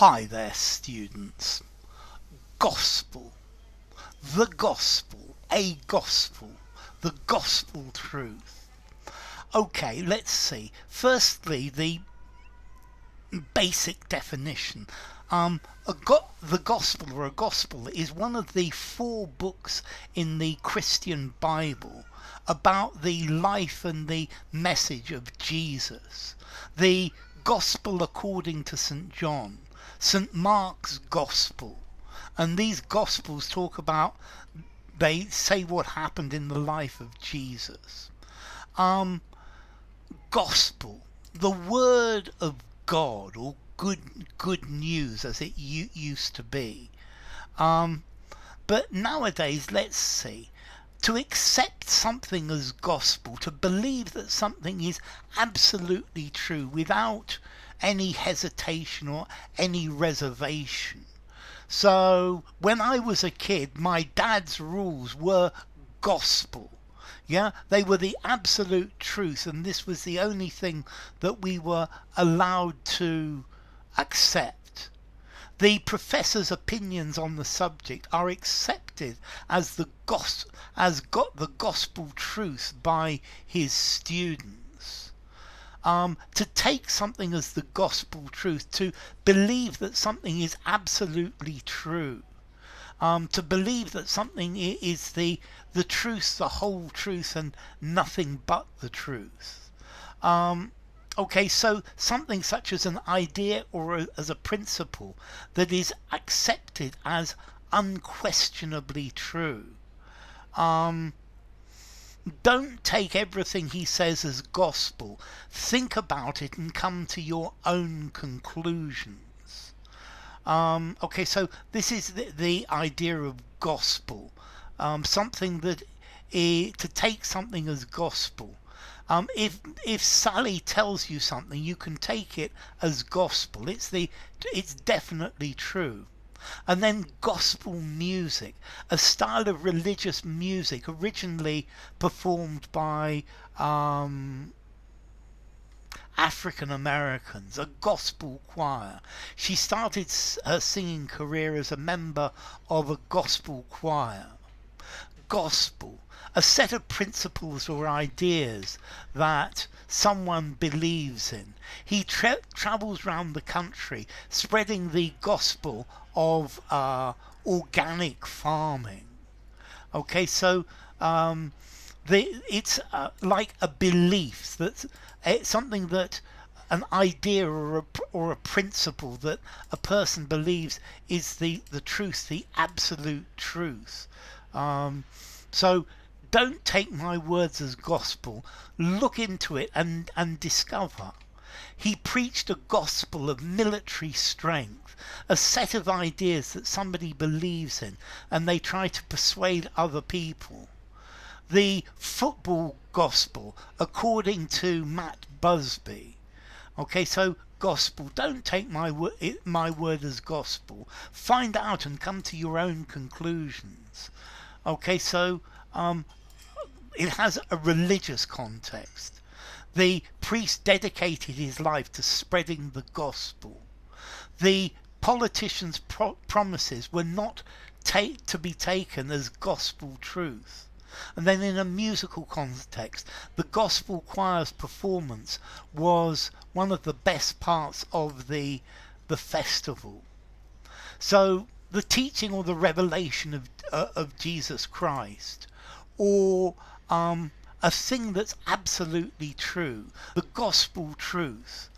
Hi there, students. Gospel, the gospel, a gospel, the gospel truth. Okay, let's see. Firstly, the basic definition. The gospel or a gospel is one of the 4 books in the Christian Bible about the life and the message of Jesus. The Gospel according to St. John, St. Mark's Gospel, and these Gospels they say what happened in the life of Jesus. Gospel, the word of God, or good news as it used to be. But nowadays, let's see, to accept something as gospel, to believe that something is absolutely true without any hesitation or any reservation. So when I was a kid, my dad's rules were gospel. Yeah, they were the absolute truth, and this was the only thing that we were allowed to accept. The professor's opinions on the subject are accepted as the gospel truth by his students. To take something as the gospel truth, to believe that something is absolutely true, to believe that something is the truth, the whole truth, and nothing but the truth. Okay, so something such as an idea or as a principle that is accepted as unquestionably true. Don't take everything he says as gospel. Think about it and come to your own conclusions. Okay, so this is the idea of gospel. Something that to take something as gospel. If Sally tells you something, you can take it as gospel. It's definitely true. And then gospel music, a style of religious music originally performed by African Americans, a gospel choir. She started her singing career as a member of a gospel choir. Gospel, a set of principles or ideas that someone believes in. He travels around the country spreading the gospel of organic farming. Okay, so it's like a belief, that it's something that an idea or a principle that a person believes is the truth, the absolute truth. So don't take my words as gospel. Look into it and discover. He preached a gospel of military strength, a set of ideas that somebody believes in and they try to persuade other people. The football gospel according to Matt Busby. Okay, so gospel, don't take my word as gospel. Find out and come to your own conclusions. Okay, so it has a religious context. The priest dedicated his life to spreading the gospel. The politicians' promises were not to be taken as gospel truth. And then in a musical context, the gospel choir's performance was one of the best parts of the festival. So the teaching or the revelation of Jesus Christ, or a thing that's absolutely true, the gospel truth.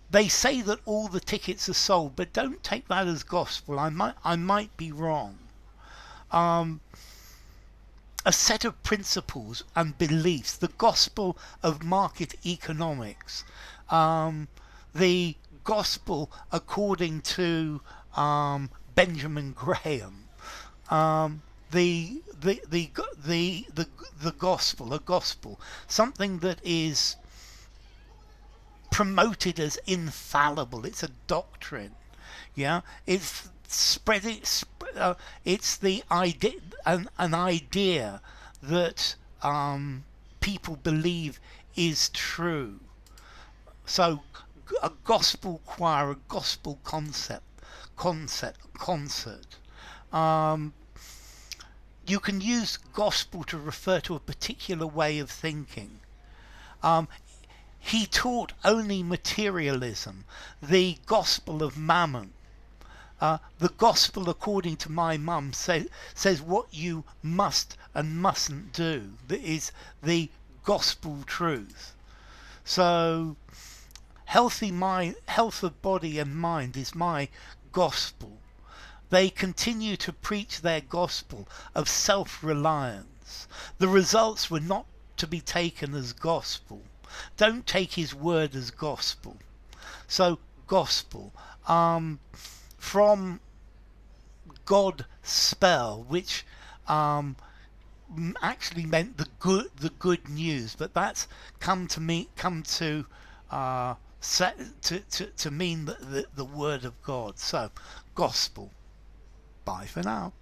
They say that all the tickets are sold, but don't take that as gospel. I might be wrong. A set of principles and beliefs, the gospel of market economics, the gospel according to Benjamin Graham, the gospel, a gospel, something that is promoted as infallible. It's a doctrine. Yeah, it's spreading. It's the idea, an idea that people believe is true. So a gospel choir, a gospel concert. Um, you can use gospel to refer to a particular way of thinking. Um, he taught only materialism, the gospel of mammon. The gospel, according to my mum, says what you must and mustn't do. That is the gospel truth. So, health of body and mind is my gospel. They continue to preach their gospel of self-reliance. The results were not to be taken as gospel. Don't take his word as gospel. So, gospel. From God spell, which actually meant the good news, but that's come to mean the word of God. So, gospel. Bye for now.